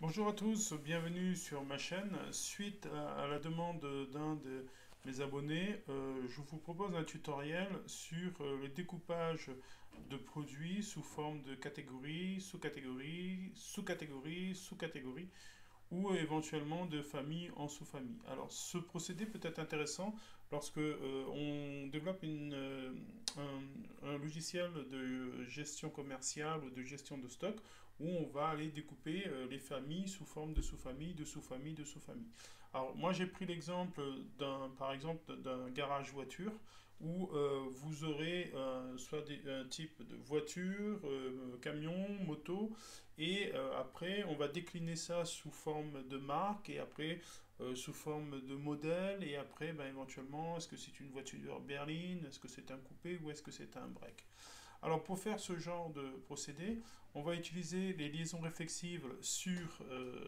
Bonjour à tous, bienvenue sur ma chaîne. Suite à la demande d'un de mes abonnés, je vous propose un tutoriel sur le découpage de produits sous forme de catégories, sous-catégories, sous-catégories, sous-catégories ou éventuellement de famille en sous-famille. Alors, ce procédé peut être intéressant lorsque on développe un logiciel de gestion commerciale ou de gestion de stock où on va aller découper les familles sous forme de sous-famille, de sous-famille, de sous-famille. Alors, moi, j'ai pris l'exemple par exemple, d'un garage voiture où vous aurez soit un type de voiture, camion, moto, et après, on va décliner ça sous forme de marque et après sous forme de modèle. Et après, ben, éventuellement, est-ce que c'est une voiture berline, est-ce que c'est un coupé ou est-ce que c'est un break. Alors, pour faire ce genre de procédé, on va utiliser les liaisons réflexives sur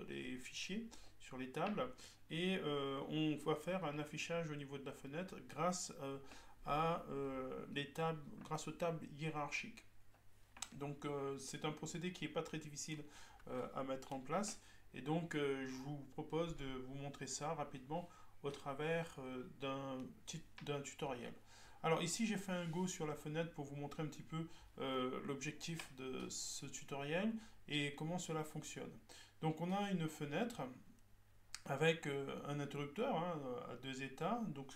les fichiers, sur les tables. Et on va faire un affichage au niveau de la fenêtre grâce à les tables, grâce aux tables hiérarchiques. Donc c'est un procédé qui n'est pas très difficile à mettre en place. Et donc je vous propose de vous montrer ça rapidement au travers d'un tutoriel. Alors ici j'ai fait un go sur la fenêtre pour vous montrer un petit peu l'objectif de ce tutoriel et comment cela fonctionne. Donc on a une fenêtre avec un interrupteur hein, à deux états donc,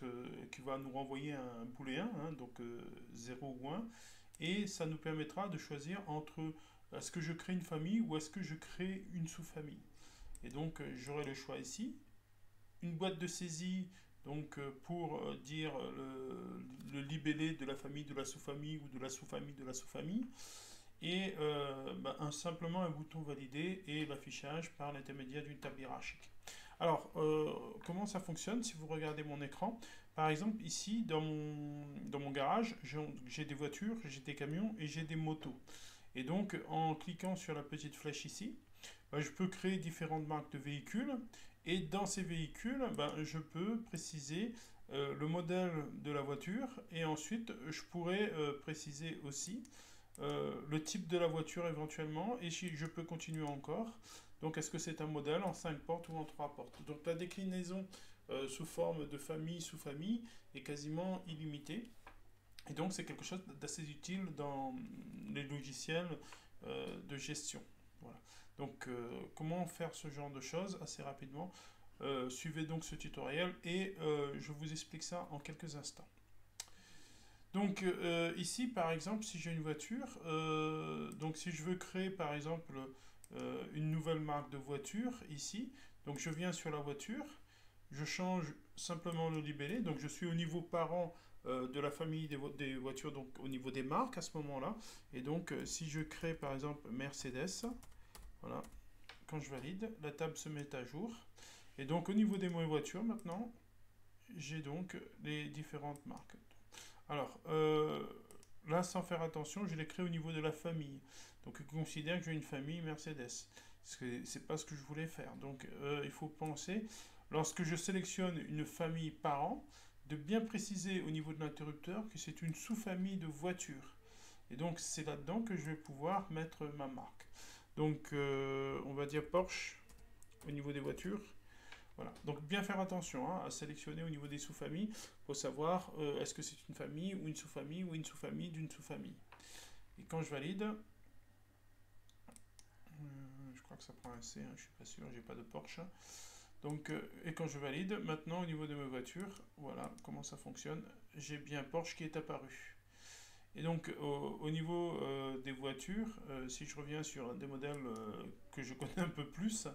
qui va nous renvoyer un booléen, hein, donc 0 ou 1, et ça nous permettra de choisir entre est-ce que je crée une famille ou est-ce que je crée une sous-famille. Et donc j'aurai le choix ici. Une boîte de saisie donc pour dire le libellé de la famille de la sous-famille ou de la sous-famille de la sous-famille. Et simplement un bouton validé et l'affichage par l'intermédiaire d'une table hiérarchique. Alors, comment ça fonctionne si vous regardez mon écran? Par exemple, ici, dans mon garage, j'ai des voitures, j'ai des camions et j'ai des motos. Et donc, en cliquant sur la petite flèche ici, je peux créer différentes marques de véhicules. Et dans ces véhicules, je peux préciser le modèle de la voiture. Et ensuite, je pourrais préciser aussi le type de la voiture éventuellement. Et si je peux continuer encore. Donc, est-ce que c'est un modèle en 5 portes ou en 3 portes? Donc, la déclinaison sous forme de famille sous famille est quasiment illimitée. Et donc, c'est quelque chose d'assez utile dans les logiciels de gestion. Voilà. Donc, comment faire ce genre de choses assez rapidement? Suivez donc ce tutoriel et je vous explique ça en quelques instants. Donc ici par exemple si j'ai une voiture, donc si je veux créer par exemple une nouvelle marque de voiture ici, donc je viens sur la voiture, je change simplement le libellé, donc je suis au niveau parent de la famille des voitures, donc au niveau des marques à ce moment-là, et donc si je crée par exemple Mercedes, voilà, quand je valide, la table se met à jour, et donc au niveau des voitures maintenant, j'ai donc les différentes marques. Alors, là, sans faire attention, je l'ai créé au niveau de la famille. Donc, je considère que j'ai une famille Mercedes. C'est pas ce que je voulais faire. Donc, il faut penser, lorsque je sélectionne une famille parent, de bien préciser au niveau de l'interrupteur que c'est une sous-famille de voitures. Et donc, c'est là-dedans que je vais pouvoir mettre ma marque. Donc, on va dire Porsche au niveau des voitures. Voilà. Donc bien faire attention hein, à sélectionner au niveau des sous-familles pour savoir est-ce que c'est une famille ou une sous-famille ou une sous-famille d'une sous-famille. Et quand je valide, je crois que ça prend un C, hein, je suis pas sûr, j'ai pas de Porsche. Donc, et quand je valide, maintenant au niveau de mes voitures, voilà comment ça fonctionne. J'ai bien Porsche qui est apparu. Et donc au niveau des voitures, si je reviens sur des modèles que je connais un peu plus,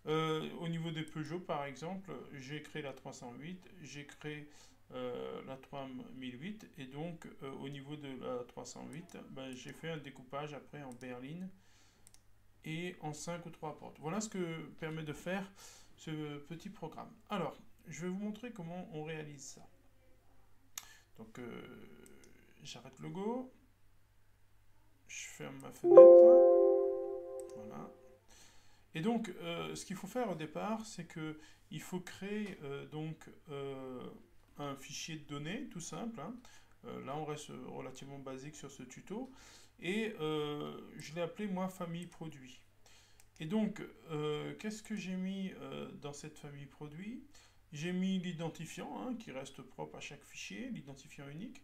au niveau des Peugeot, par exemple, j'ai créé la 308, j'ai créé la 3008, et donc au niveau de la 308, j'ai fait un découpage après en berline et en 5 ou 3 portes. Voilà ce que permet de faire ce petit programme. Alors, je vais vous montrer comment on réalise ça. Donc, j'arrête le go, je ferme ma fenêtre, voilà. Et donc, ce qu'il faut faire au départ, c'est que il faut créer un fichier de données, tout simple, hein. Là, on reste relativement basique sur ce tuto. Et je l'ai appelé moi famille produit. Et donc, qu'est-ce que j'ai mis dans cette famille produit? J'ai mis l'identifiant, hein, qui reste propre à chaque fichier, l'identifiant unique.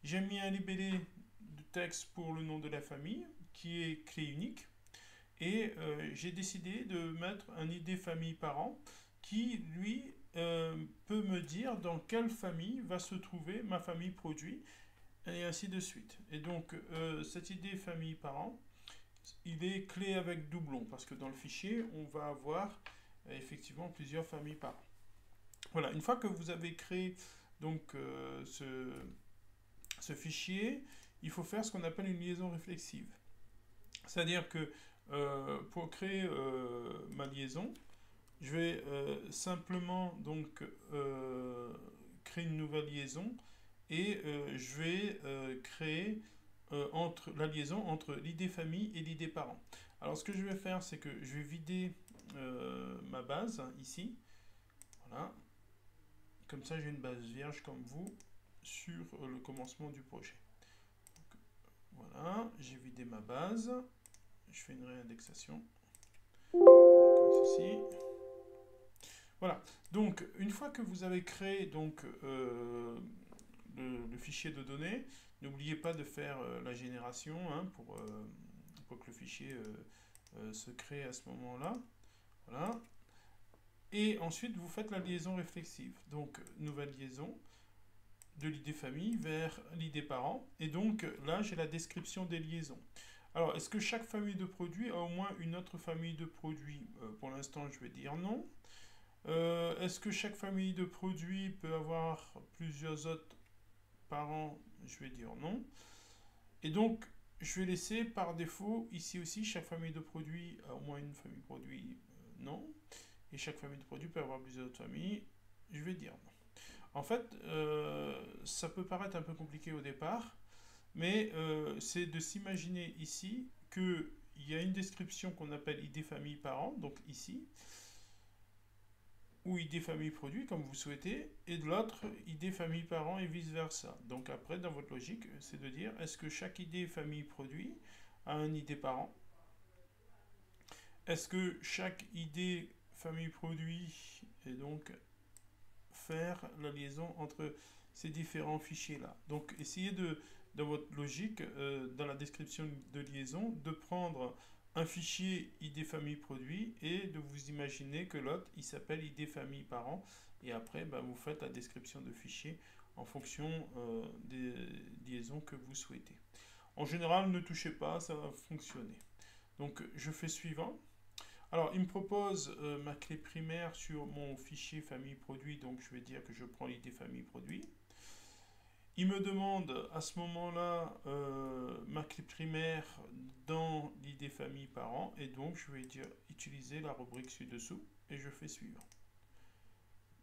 J'ai mis un libellé de texte pour le nom de la famille, qui est clé unique. Et j'ai décidé de mettre un ID famille parent qui, lui, peut me dire dans quelle famille va se trouver ma famille produit, et ainsi de suite. Et donc, cette ID famille parent, il est clé avec doublon, parce que dans le fichier, on va avoir effectivement plusieurs familles parents. Voilà, une fois que vous avez créé donc ce fichier, il faut faire ce qu'on appelle une liaison réflexive. C'est-à-dire que pour créer ma liaison, je vais simplement donc créer une nouvelle liaison et je vais créer la liaison entre l'id famille et l'id parent. Alors ce que je vais faire, c'est que je vais vider ma base ici. Voilà. Comme ça, j'ai une base vierge comme vous sur le commencement du projet. Donc, voilà, j'ai vidé ma base. Je fais une réindexation. Comme ceci. Voilà. Donc, une fois que vous avez créé donc, le fichier de données, n'oubliez pas de faire la génération hein, pour que le fichier se crée à ce moment-là. Voilà. Et ensuite, vous faites la liaison réflexive. Donc, nouvelle liaison de l'id famille vers l'id parent. Et donc, là, j'ai la description des liaisons. Alors, est-ce que chaque famille de produits a au moins une autre famille de produits? Pour l'instant, je vais dire non. Est-ce que chaque famille de produits peut avoir plusieurs autres parents? Je vais dire non. Et donc, je vais laisser par défaut, ici aussi, chaque famille de produits a au moins une famille de produits, non. Et chaque famille de produits peut avoir plusieurs autres familles, je vais dire non. En fait, ça peut paraître un peu compliqué au départ, mais c'est de s'imaginer ici qu'il y a une description qu'on appelle ID famille parent, donc ici, ou ID famille produit, comme vous souhaitez, et de l'autre, ID famille parent et vice-versa. Donc après, dans votre logique, c'est de dire, est-ce que chaque ID famille produit a un ID parent? Est-ce que chaque ID famille produit est donc faire la liaison entre ces différents fichiers-là. Donc, essayez dans votre logique, dans la description de liaison, de prendre un fichier ID famille produit et de vous imaginer que l'autre, il s'appelle ID famille parent. Et après, ben, vous faites la description de fichier en fonction des liaisons que vous souhaitez. En général, ne touchez pas, ça va fonctionner. Donc, je fais suivant. Alors, il me propose ma clé primaire sur mon fichier famille produit, donc je vais dire que je prends l'id famille produit. Il me demande à ce moment-là ma clé primaire dans l'id famille parent, et donc je vais dire utiliser la rubrique ci-dessous, et je fais suivant.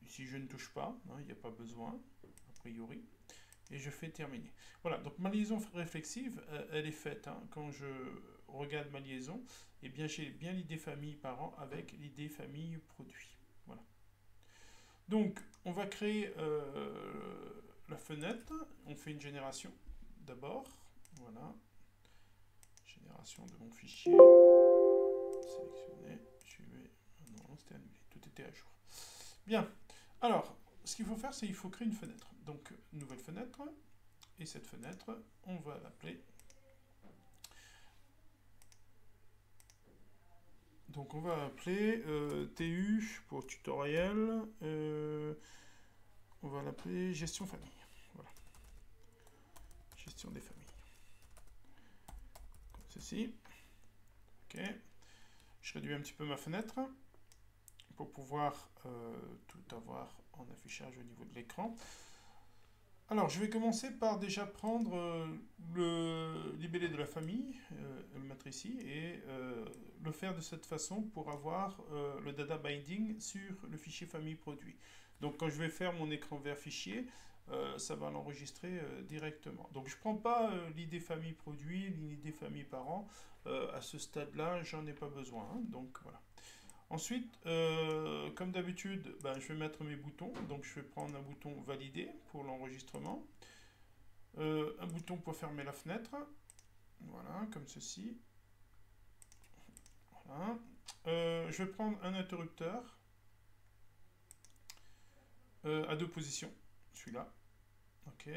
Ici, je ne touche pas, hein, il n'y a pas besoin, a priori, et je fais terminer. Voilà, donc ma liaison réflexive, elle est faite. Hein, quand je regarde ma liaison, eh bien j'ai bien l'id famille parent avec l'id famille produit. Voilà. Donc, on va créer la fenêtre. On fait une génération d'abord. Voilà. Génération de mon fichier. Sélectionner. Je vais... Non, c'était annulé. Tout était à jour. Bien. Alors, ce qu'il faut faire, c'est qu'il faut créer une fenêtre. Donc, nouvelle fenêtre. Et cette fenêtre, on va l'appeler. Donc on va appeler TU pour tutoriel. On va l'appeler gestion famille. Voilà. Gestion des familles. Comme ceci. Ok. Je réduis un petit peu ma fenêtre pour pouvoir tout avoir en affichage au niveau de l'écran. Alors, je vais commencer par déjà prendre le libellé de la famille, le mettre ici, et le faire de cette façon pour avoir le data binding sur le fichier famille produit. Donc, quand je vais faire mon écran vert fichier, ça va l'enregistrer directement. Donc, je ne prends pas l'id famille produit, l'id famille parent. À ce stade-là, j'en ai pas besoin. Hein, donc, voilà. Ensuite, comme d'habitude, ben, je vais mettre mes boutons. Donc, je vais prendre un bouton valider pour l'enregistrement. Un bouton pour fermer la fenêtre. Voilà, comme ceci. Voilà. je vais prendre un interrupteur à deux positions, celui-là. OK.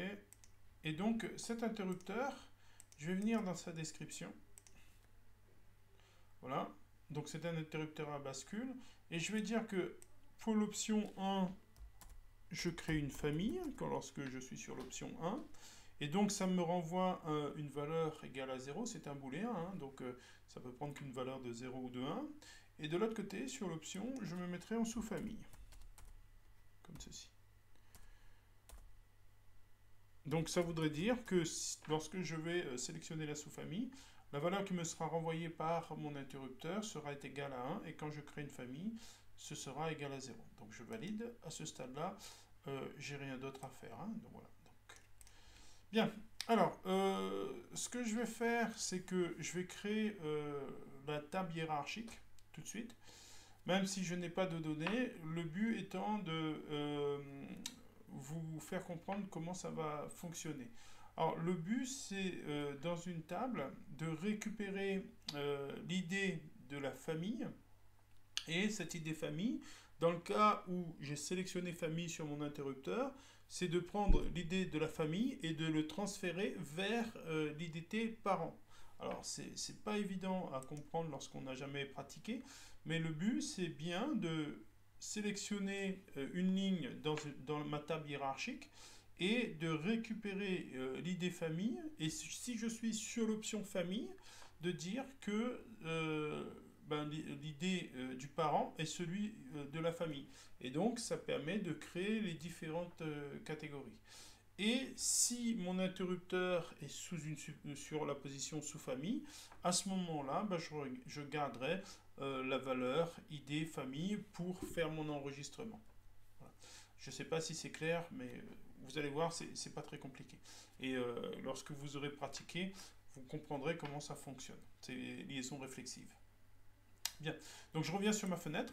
Et donc, cet interrupteur, je vais venir dans sa description. Voilà. Donc, c'est un interrupteur à bascule. Et je vais dire que pour l'option 1, je crée une famille lorsque je suis sur l'option 1. Et donc, ça me renvoie une valeur égale à 0. C'est un booléen, hein, donc ça peut prendre qu'une valeur de 0 ou de 1. Et de l'autre côté, sur l'option, je me mettrai en sous-famille. Comme ceci. Donc, ça voudrait dire que lorsque je vais sélectionner la sous-famille, la valeur qui me sera renvoyée par mon interrupteur sera égale à 1. Et quand je crée une famille, ce sera égal à 0. Donc, je valide. À ce stade-là, j'ai rien d'autre à faire. Hein, donc, voilà. Bien, alors, ce que je vais faire, c'est que je vais créer la table hiérarchique tout de suite, même si je n'ai pas de données, le but étant de vous faire comprendre comment ça va fonctionner. Alors, le but, c'est dans une table de récupérer l'idée de la famille, et cette idée famille, dans le cas où j'ai sélectionné famille sur mon interrupteur, c'est de prendre l'idée de la famille et de le transférer vers l'identité parent. Alors, c'est pas évident à comprendre lorsqu'on n'a jamais pratiqué, mais le but, c'est bien de sélectionner une ligne dans ma table hiérarchique et de récupérer l'idée famille. Et si je suis sur l'option famille, de dire que l'idée du parent est celui de la famille. Et donc, ça permet de créer les différentes catégories. Et si mon interrupteur est sur la position sous-famille, à ce moment-là, je garderai la valeur idée famille pour faire mon enregistrement. Voilà. Je ne sais pas si c'est clair, mais vous allez voir, c'est pas très compliqué. Et lorsque vous aurez pratiqué, vous comprendrez comment ça fonctionne. C'est les liaisons réflexives. Bien, donc je reviens sur ma fenêtre.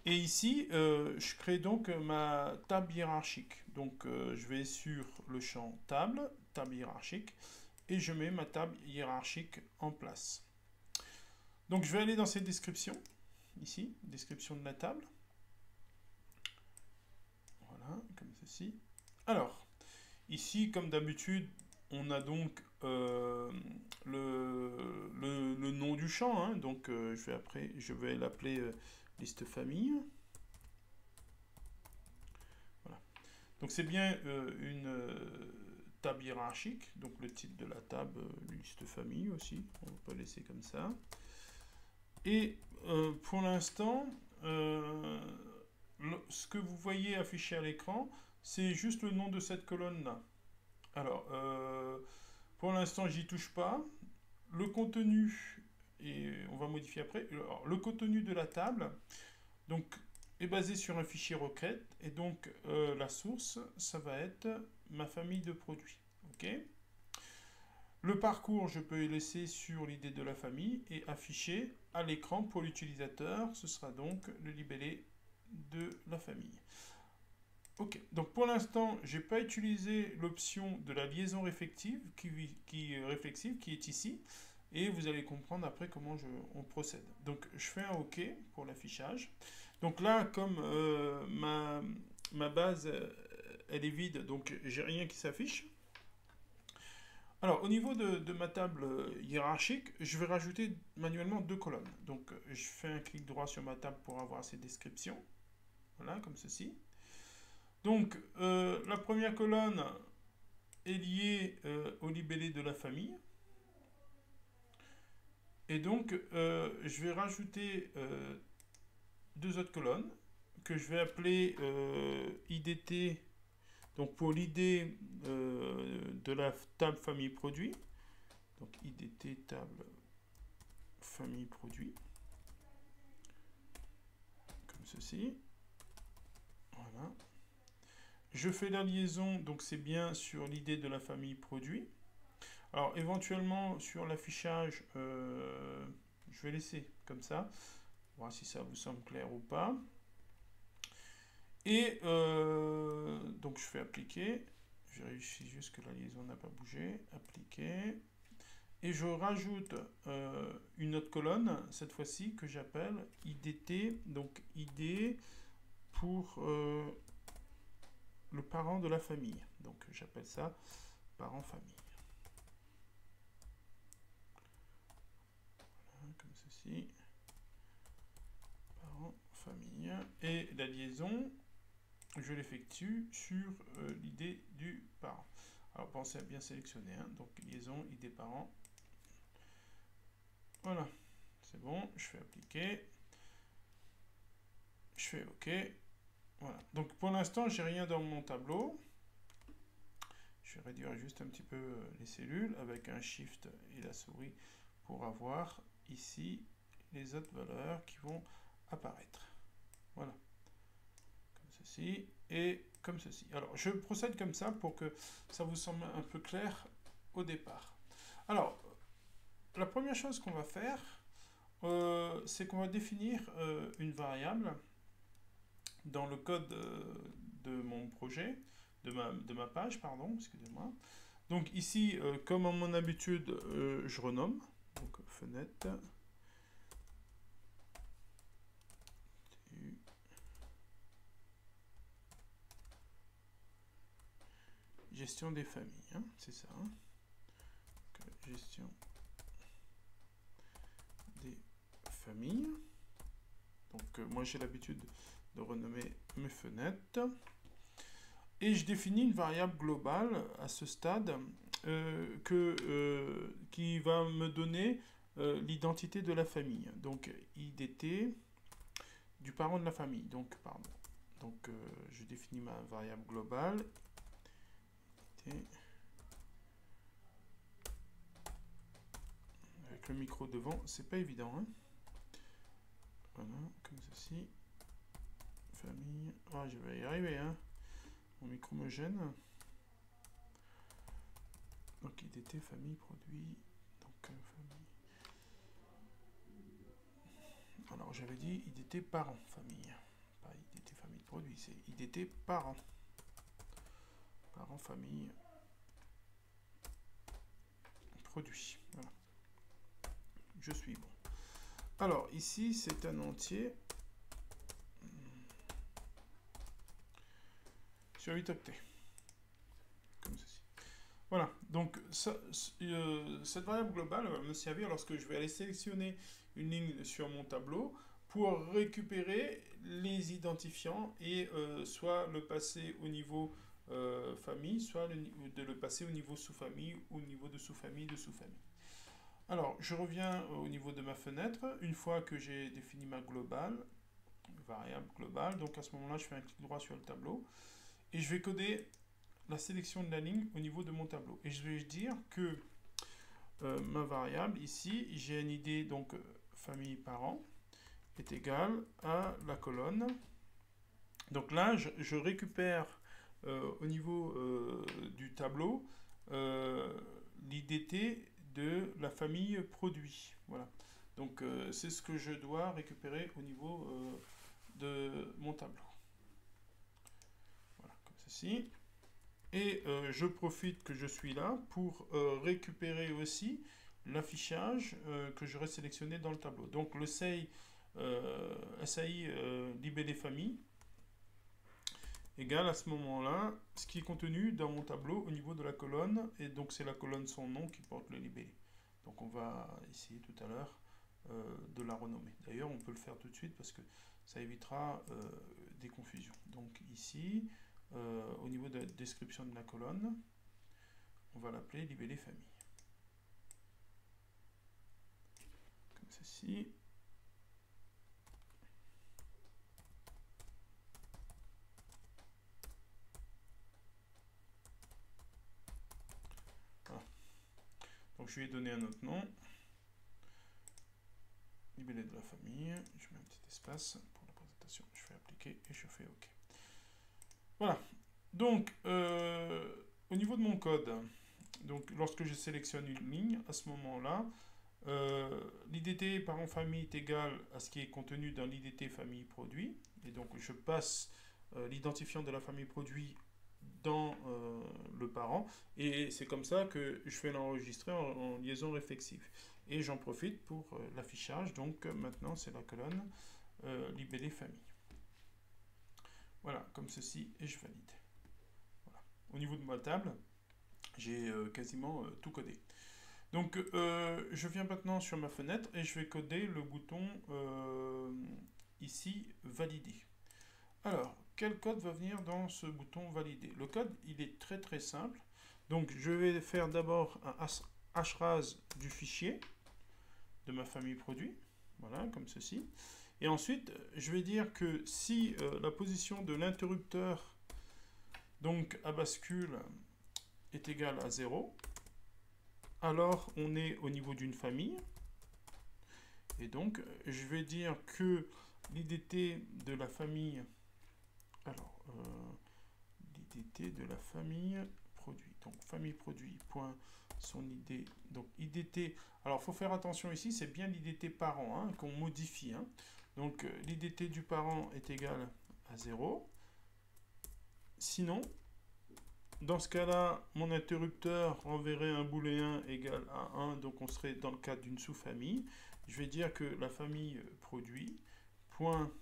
Et ici, je crée donc ma table hiérarchique. Donc je vais sur le champ table, table hiérarchique, et je mets ma table hiérarchique en place. Donc je vais aller dans cette description, ici, description de la table. Voilà, comme ceci. Alors, ici, comme d'habitude, on a donc le nom du champ. Hein, donc je vais l'appeler liste famille. Voilà. Donc c'est bien une table hiérarchique. Donc le titre de la table, liste famille aussi. On peut laisser comme ça. Et pour l'instant, ce que vous voyez affiché à l'écran, c'est juste le nom de cette colonne-là. Alors, pour l'instant, j'y touche pas. Le contenu, et on va modifier après, alors, le contenu de la table donc, est basé sur un fichier requête, et donc la source, ça va être ma famille de produits. OK ? Le parcours, je peux le laisser sur l'idée de la famille et afficher à l'écran pour l'utilisateur. Ce sera donc le libellé de la famille. Ok, donc pour l'instant, je n'ai pas utilisé l'option de la liaison réflexive qui est ici. Et vous allez comprendre après comment on procède. Donc je fais un OK pour l'affichage. Donc là, comme ma base, elle est vide, donc j'ai rien qui s'affiche. Alors, au niveau de ma table hiérarchique, je vais rajouter manuellement deux colonnes. Donc, je fais un clic droit sur ma table pour avoir ces descriptions. Voilà, comme ceci. Donc, la première colonne est liée au libellé de la famille. Et donc, je vais rajouter deux autres colonnes que je vais appeler IDT. Donc pour l'idée de la table famille produit, donc IDT table famille produit, comme ceci. Voilà. Je fais la liaison, donc c'est bien sur l'idée de la famille produit. Alors éventuellement sur l'affichage, je vais laisser comme ça, voir si ça vous semble clair ou pas. Et donc je fais appliquer. Je vérifie juste que la liaison n'a pas bougé. Appliquer. Et je rajoute une autre colonne, cette fois-ci, que j'appelle IDT, donc ID pour le parent de la famille. Donc j'appelle ça parent-famille. Voilà, comme ceci. Parent-famille. Et la liaison, je l'effectue sur l'ID du parent. Alors pensez à bien sélectionner, hein. Donc liaison, ID parent. Voilà, c'est bon, je fais appliquer. Je fais OK. Voilà. Donc pour l'instant, j'ai rien dans mon tableau. Je vais réduire juste un petit peu les cellules avec un Shift et la souris pour avoir ici les autres valeurs qui vont apparaître. Voilà. Comme ceci et comme ceci. Alors, je procède comme ça pour que ça vous semble un peu clair au départ. Alors, la première chose qu'on va faire, c'est qu'on va définir une variable dans le code de mon projet, de ma page, pardon, excusez-moi. Donc ici, comme à mon habitude, je renomme. Donc fenêtre. Gestion des familles, hein, c'est ça. Hein. Donc, gestion des familles. Donc moi j'ai l'habitude de renommer mes fenêtres. Et je définis une variable globale à ce stade qui va me donner l'identité de la famille. Donc IDT du parent de la famille. Donc, pardon. Donc je définis ma variable globale. Avec le micro devant, c'est pas évident. Hein. Voilà, comme ceci. Famille. Ah, je vais y arriver. Hein. Mon micro me gêne. Donc IDT, famille, produit. Donc famille. Alors j'avais dit IDT parent, famille. Pas IDT famille, produit. C'est IDT parent. Parent, famille. Produit. Voilà. Je suis bon. Alors ici c'est un entier sur 8 octets. Comme ceci. Voilà, donc cette variable globale va me servir lorsque je vais aller sélectionner une ligne sur mon tableau pour récupérer les identifiants et soit le passer au niveau famille, soit de le passer au niveau sous-famille ou au niveau de sous-famille de sous-famille. Alors, je reviens au niveau de ma fenêtre, une fois que j'ai défini ma globale, variable globale, donc à ce moment-là, je fais un clic droit sur le tableau, et je vais coder la sélection de la ligne au niveau de mon tableau. Et je vais dire que ma variable, ici, j'ai une idée, donc famille parent, est égale à la colonne. Donc là, je récupère au niveau du tableau l'IDT de la famille produit. Voilà. Donc c'est ce que je dois récupérer au niveau de mon tableau. Voilà, comme ceci. Et je profite que je suis là pour récupérer aussi l'affichage que j'aurais sélectionné dans le tableau. Donc le SAI libellé famille égale à ce moment-là ce qui est contenu dans mon tableau au niveau de la colonne, et donc c'est la colonne son nom qui porte le libellé. Donc on va essayer tout à l'heure de la renommer. D'ailleurs on peut le faire tout de suite parce que ça évitera des confusions. Donc ici, au niveau de la description de la colonne, on va l'appeler libellé famille. Comme ceci. Voilà. Donc je lui ai donné un autre nom. Libellé de la famille. Je mets un petit espace pour la présentation. Je fais appliquer et je fais OK. Voilà. Donc, au niveau de mon code, donc lorsque je sélectionne une ligne, à ce moment-là, l'IDT parent famille est égal à ce qui est contenu dans l'IDT famille produit. Et donc, je passe l'identifiant de la famille produit dans le parent, et c'est comme ça que je vais l'enregistrer en liaison réflexive. Et j'en profite pour l'affichage, donc maintenant c'est la colonne libellé famille. Voilà, comme ceci, et je valide. Voilà. Au niveau de ma table, j'ai quasiment tout codé. Donc je viens maintenant sur ma fenêtre et je vais coder le bouton ici valider. Alors, quel code va venir dans ce bouton valider? Le code, il est très très simple. Donc je vais faire d'abord un hras du fichier de ma famille produit. Voilà, comme ceci. Et ensuite, je vais dire que si la position de l'interrupteur, donc à bascule, est égale à 0, alors on est au niveau d'une famille. Et donc, je vais dire que l'IDT de la famille, alors, l'IDT de la famille produit, donc famille produit, point, son ID, donc IDT, alors il faut faire attention ici, c'est bien l'IDT parent hein, qu'on modifie. Hein. Donc, l'IDT du parent est égal à 0. Sinon, dans ce cas-là, mon interrupteur enverrait un booléen égal à 1, donc on serait dans le cadre d'une sous-famille. Je vais dire que la famille produit, point,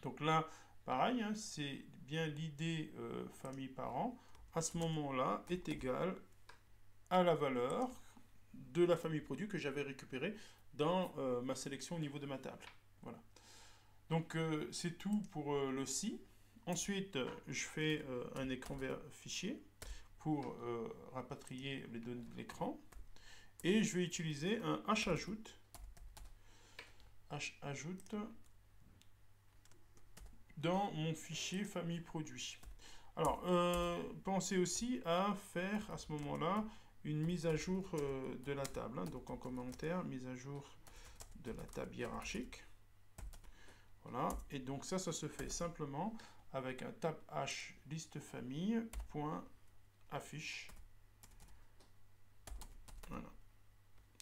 donc là, pareil, hein, c'est bien l'id famille parent, à ce moment-là, est égal à la valeur de la famille produit que j'avais récupérée dans ma sélection au niveau de ma table. Voilà. Donc c'est tout pour le si. Ensuite, je fais un écran vers fichier pour rapatrier les données de l'écran. Et je vais utiliser un hajoute. Hajoute dans mon fichier famille produit. Alors, pensez aussi à faire à ce moment-là une mise à jour de la table. Hein. Donc en commentaire, mise à jour de la table hiérarchique. Voilà, et donc ça se fait simplement avec un tab h liste famille point affiche. Voilà.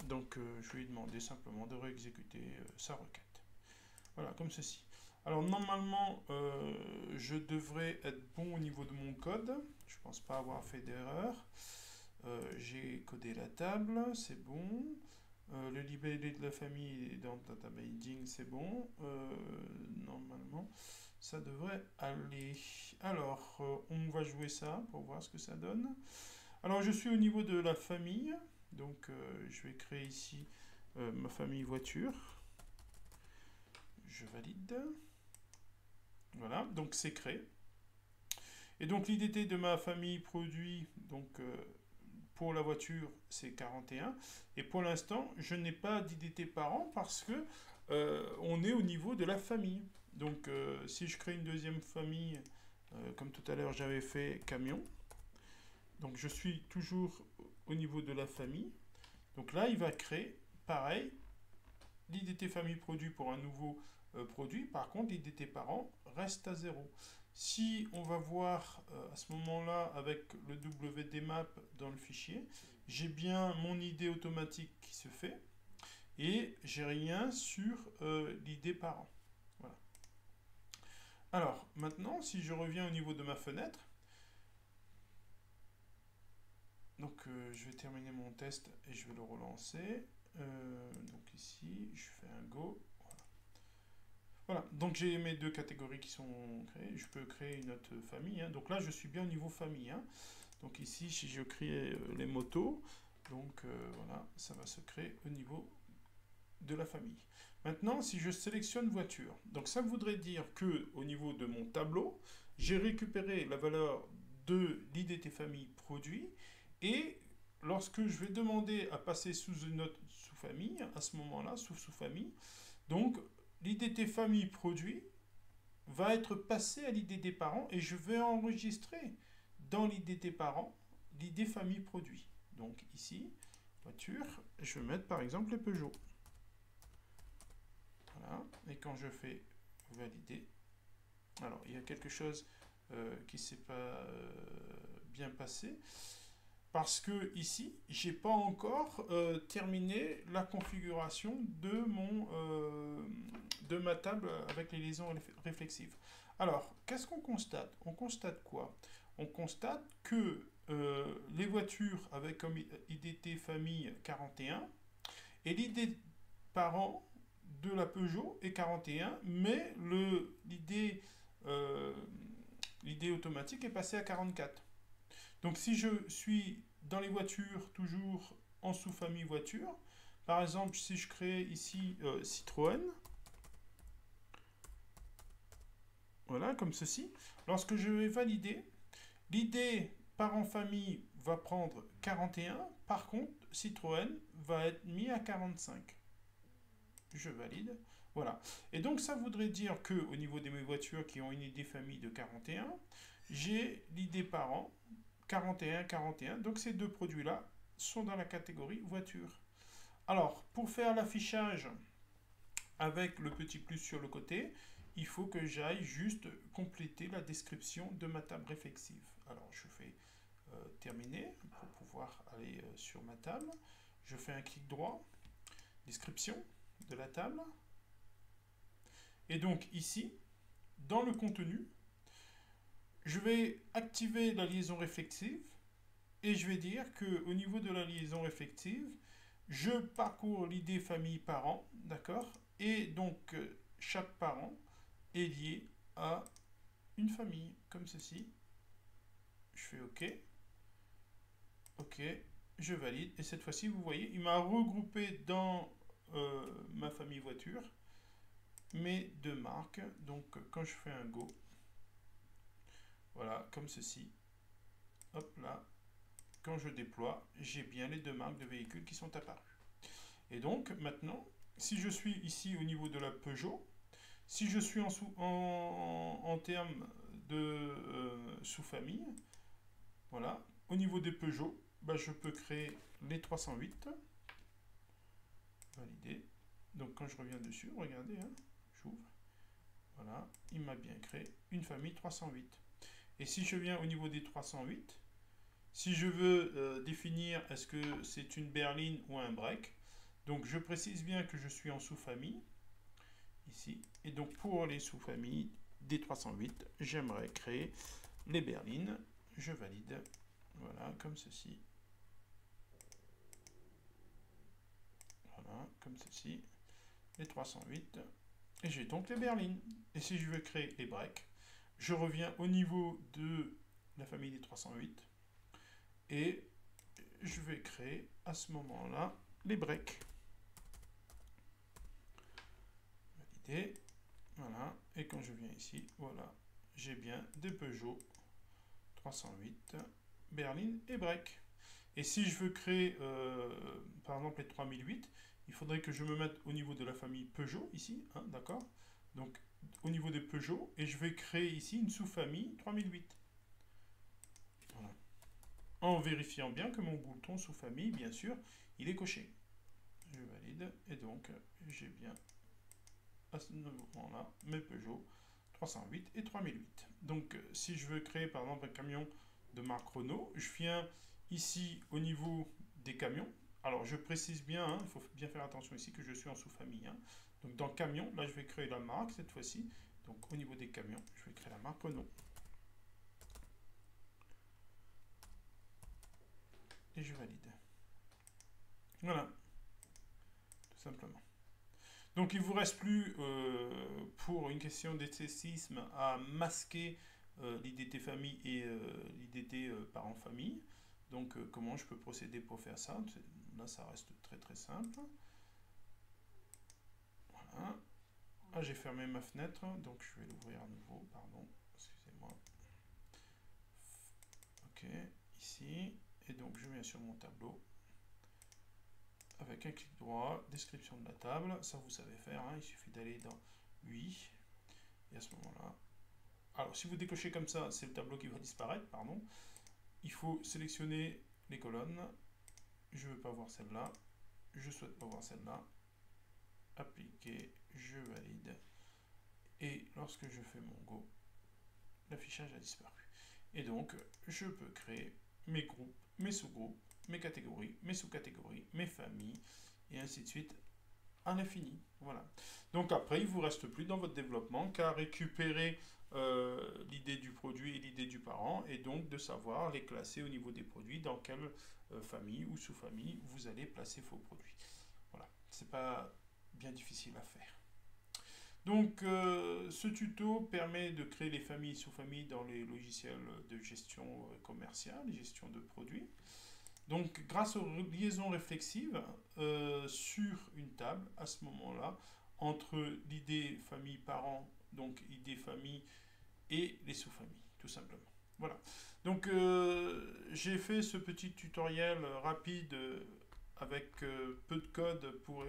Donc je vais lui demander simplement de réexécuter sa requête. Voilà, comme ceci. Alors normalement, je devrais être bon au niveau de mon code. Je ne pense pas avoir fait d'erreur. J'ai codé la table, c'est bon. Le libellé de la famille dans data binding, c'est bon. Normalement, ça devrait aller. Alors, on va jouer ça pour voir ce que ça donne. Alors, je suis au niveau de la famille. Donc, je vais créer ici ma famille voiture. Je valide. Voilà, donc c'est créé. Et donc, l'IDT de ma famille produit, donc pour la voiture, c'est 41. Et pour l'instant, je n'ai pas d'IDT parent parce que on est au niveau de la famille. Donc, si je crée une deuxième famille, comme tout à l'heure j'avais fait camion, donc je suis toujours au niveau de la famille. Donc là, il va créer, pareil, l'IDT famille produit pour un nouveau produit. Par contre, l'IDT parent reste à 0. Si on va voir à ce moment-là avec le WDMap dans le fichier, j'ai bien mon ID automatique qui se fait et j'ai rien sur l'ID parent. Voilà. Alors, maintenant, si je reviens au niveau de ma fenêtre, donc je vais terminer mon test et je vais le relancer. Donc ici, je fais un go. Voilà, donc j'ai mes deux catégories qui sont créées. Je peux créer une autre famille. Hein. Donc là, je suis bien au niveau famille. Hein. Donc ici, si je crée les motos, donc voilà, ça va se créer au niveau de la famille. Maintenant, si je sélectionne voiture, donc ça voudrait dire que au niveau de mon tableau, j'ai récupéré la valeur de l'IDT famille produit et lorsque je vais demander à passer sous une autre sous-famille, à ce moment-là, sous-famille, donc l'IDT famille produit va être passé à l'IDT parent et je vais enregistrer dans l'IDT parent l'ID famille produit. Donc ici, voiture, je vais mettre par exemple les Peugeot. Voilà, et quand je fais valider, alors il y a quelque chose qui ne s'est pas bien passé. Parce que ici, j'ai pas encore terminé la configuration de ma table avec les liaisons réflexives. Alors, qu'est-ce qu'on constate? On constate quoi? on constate que les voitures avec comme IDT famille 41 et l'ID parent de la Peugeot est 41, mais euh, l'ID automatique est passé à 44. Donc si je suis dans les voitures toujours en sous-famille voiture, par exemple si je crée ici Citroën, voilà comme ceci, lorsque je vais valider, l'ID parent-famille va prendre 41, par contre Citroën va être mis à 45. Je valide. Voilà. Et donc ça voudrait dire que au niveau de mes voitures qui ont une ID famille de 41, j'ai l'ID parent 41, 41. Donc ces deux produits-là sont dans la catégorie voiture. Alors, pour faire l'affichage avec le petit plus sur le côté, il faut que j'aille juste compléter la description de ma table réflexive. Alors, je fais terminer pour pouvoir aller sur ma table. Je fais un clic droit, description de la table. Et donc ici, dans le contenu, je vais activer la liaison réflexive et je vais dire qu'au niveau de la liaison réflexive, je parcours l'idée famille parent, d'accord? Et donc chaque parent est lié à une famille, comme ceci. Je fais OK. OK, je valide. Et cette fois-ci, vous voyez, il m'a regroupé dans ma famille voiture mes deux marques. Donc quand je fais un Go, voilà, comme ceci. Hop là. Quand je déploie, j'ai bien les deux marques de véhicules qui sont apparues. Et donc, maintenant, si je suis ici au niveau de la Peugeot, si je suis en termes de sous-famille, voilà, au niveau des Peugeot, bah, je peux créer les 308, valider. Donc, quand je reviens dessus, regardez, hein, j'ouvre, voilà, il m'a bien créé une famille 308. Et si je viens au niveau des 308, si je veux définir est-ce que c'est une berline ou un break, donc je précise bien que je suis en sous-famille, ici. Et donc pour les sous-familles des 308, j'aimerais créer les berlines. Je valide. Voilà, comme ceci. Voilà, comme ceci. Les 308. Et j'ai donc les berlines. Et si je veux créer les breaks, je reviens au niveau de la famille des 308. Et je vais créer à ce moment-là les breaks. Valider. Voilà. Et quand je viens ici, voilà, j'ai bien des Peugeot 308, berline et break. Et si je veux créer, par exemple, les 3008, il faudrait que je me mette au niveau de la famille Peugeot, ici, hein, d'accord? Donc, au niveau des Peugeot, et je vais créer ici une sous-famille 3008. Voilà. En vérifiant bien que mon bouton sous-famille, bien sûr, il est coché. Je valide, et donc, j'ai bien, à ce moment-là, mes Peugeot 308 et 3008. Donc, si je veux créer, par exemple, un camion de marque Renault, je viens ici au niveau des camions. Alors, je précise bien, hein, il faut bien faire attention ici que je suis en sous-famille. Hein. Donc, dans camion, là, je vais créer la marque cette fois-ci. Donc, au niveau des camions, je vais créer la marque Renault. Et je valide. Voilà, tout simplement. Donc, il ne vous reste plus, pour une question d'esthétisme, à masquer l'IDT famille et l'IDT parent-famille. Donc, comment je peux procéder pour faire ça? Là, ça reste très très simple. Voilà. Ah, j'ai fermé ma fenêtre, donc je vais l'ouvrir à nouveau, pardon, excusez-moi. Ok, ici, et donc je viens sur mon tableau, avec un clic droit, description de la table, ça vous savez faire, hein, il suffit d'aller dans oui, et à ce moment-là, alors si vous décochez comme ça, c'est le tableau qui va disparaître, pardon, il faut sélectionner les colonnes, je ne veux pas voir celle-là, je souhaite pas voir celle-là, appliquer, je valide, et lorsque je fais mon go, l'affichage a disparu. Et donc, je peux créer mes groupes, mes sous-groupes, mes catégories, mes sous-catégories, mes familles, et ainsi de suite, à l'infini. Voilà. Donc après, il ne vous reste plus dans votre développement qu'à récupérer l'idée du produit et l'idée du parent, et donc de savoir les classer au niveau des produits, dans quelle famille ou sous-famille vous allez placer vos produits. Voilà, c'est pas bien difficile à faire. Donc, ce tuto permet de créer les familles et sous-familles dans les logiciels de gestion commerciale, gestion de produits. Donc, grâce aux liaisons réflexives sur une table, à ce moment-là, entre l'idée famille-parent, donc idée famille, et les sous-familles, tout simplement. Voilà. Donc, j'ai fait ce petit tutoriel rapide avec peu de code pour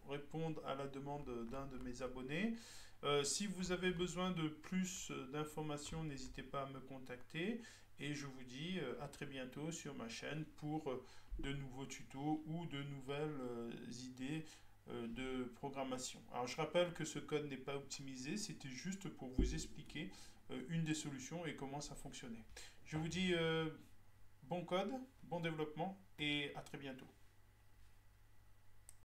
répondre à la demande d'un de mes abonnés. Si vous avez besoin de plus d'informations, n'hésitez pas à me contacter. Et je vous dis à très bientôt sur ma chaîne pour de nouveaux tutos ou de nouvelles idées de programmation. Alors je rappelle que ce code n'est pas optimisé, c'était juste pour vous expliquer une des solutions et comment ça fonctionnait. Je vous dis bon code, bon développement et à très bientôt.